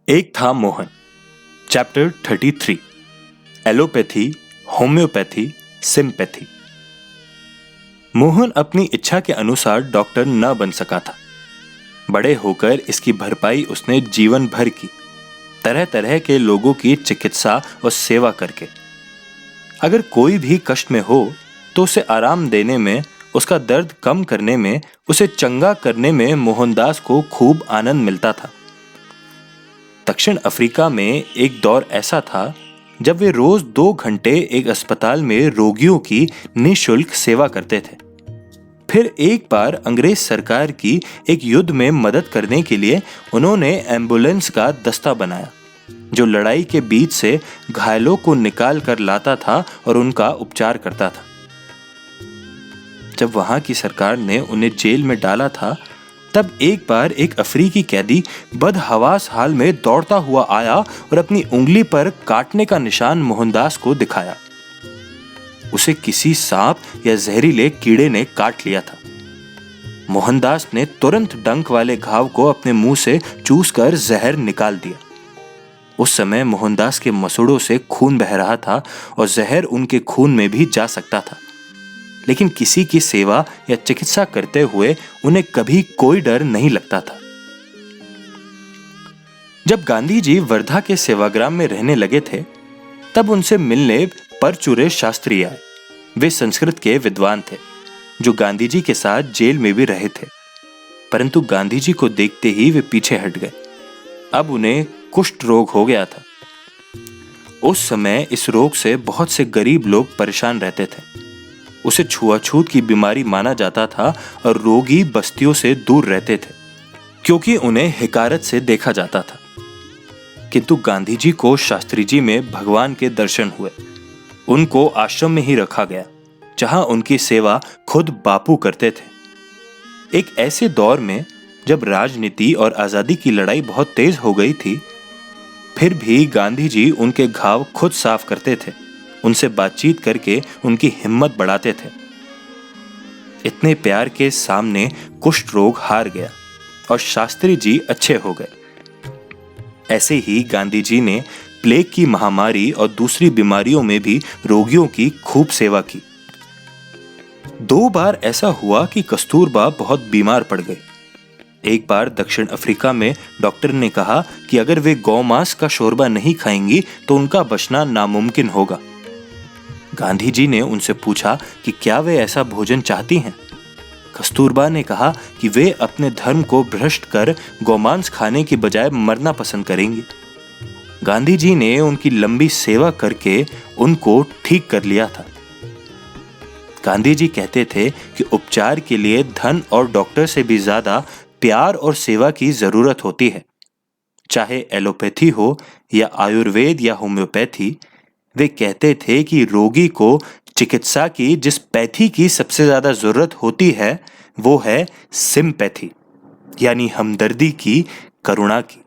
एक था Mohan. Chapter 33 allopathy, homeopathy, sympathy. Mohan अपनी इच्छा के अनुसार डॉक्टर न बन सका था। बड़े होकर इसकी भरपाई उसने जीवन भर की, तरह तरह के लोगों की चिकित्सा और सेवा करके। अगर कोई भी कष्ट में हो तो उसे आराम देने में, उसका दर्द कम करने में, उसे चंगा करने में मोहनदास को खूब आनंद मिलता था। दक्षिण अफ्रीका में एक दौर ऐसा था जब वे रोज 2 घंटे एक अस्पताल में रोगियों की निःशुल्क सेवा करते थे। फिर एक बार अंग्रेज सरकार की एक युद्ध में मदद करने के लिए उन्होंने एम्बुलेंस का दस्ता बनाया, जो लड़ाई के बीच से घायलों को निकाल कर लाता था और उनका उपचार करता था। जब वहां की सरकार ने उन्हें जेल में डाला था, तब एक बार एक अफ्रीकी कैदी बदहवास हाल में दौड़ता हुआ आया और अपनी उंगली पर काटने का निशान मोहनदास को दिखाया। उसे किसी सांप या जहरीले कीड़े ने काट लिया था। मोहनदास ने तुरंत डंक वाले घाव को अपने मुंह से चूसकर जहर निकाल दिया। उस समय मोहनदास के मसूड़ों से खून बह रहा था और जहर उनके खून में भी जा सकता था, लेकिन किसी की सेवा या चिकित्सा करते हुए उन्हें कभी कोई डर नहीं लगता था। जब गांधी जी वर्धा के सेवाग्राम में रहने लगे थे, तब उनसे मिलने परचूरे शास्त्री आए। वे संस्कृत के विद्वान थे, जो गांधी जी के साथ जेल में भी रहे थे, परंतु गांधी जी को देखते ही वे पीछे हट गए। अब उन्हें कुष्ठ रोग हो गया था। उस समय इस रोग से बहुत से गरीब लोग परेशान रहते थे। उसे छुआछूत की बीमारी माना जाता था और रोगी बस्तियों से दूर रहते थे, क्योंकि उन्हें हिकारत से देखा जाता था। किंतु गांधी जी को शास्त्री जी में भगवान के दर्शन हुए। उनको आश्रम में ही रखा गया, जहां उनकी सेवा खुद बापू करते थे। एक ऐसे दौर में जब राजनीति और आजादी की लड़ाई बहुत तेज हो गई थी, फिर भी गांधी जी उनके घाव खुद साफ करते थे, उनसे बातचीत करके उनकी हिम्मत बढ़ाते थे। इतने प्यार के सामने कुष्ठ रोग हार गया और शास्त्री जी अच्छे हो गए। ऐसे ही गांधी जी ने प्लेग की महामारी और दूसरी बीमारियों में भी रोगियों की खूब सेवा की। 2 बार ऐसा हुआ कि कस्तूरबा बहुत बीमार पड़ गई। एक बार दक्षिण अफ्रीका में डॉक्टर ने कहा कि अगर वे गौमांस का शोरबा नहीं खाएंगी तो उनका बचना नामुमकिन होगा। गांधी जी ने उनसे पूछा कि क्या वे ऐसा भोजन चाहती हैं। कस्तूरबा ने कहा कि वे अपने धर्म को भ्रष्ट कर गौमांस खाने की बजाय मरना पसंद करेंगी। गांधी जी ने उनकी लंबी सेवा करके उनको ठीक कर लिया था। गांधी जी कहते थे कि उपचार के लिए धन और डॉक्टर से भी ज्यादा प्यार और सेवा की जरूरत होती है। चाहे एलोपैथी हो या आयुर्वेद या होम्योपैथी, वे कहते थे कि रोगी को चिकित्सा की जिस पैथी की सबसे ज्यादा जरूरत होती है, वो है सिम्पैथी, यानी हमदर्दी की, करुणा की।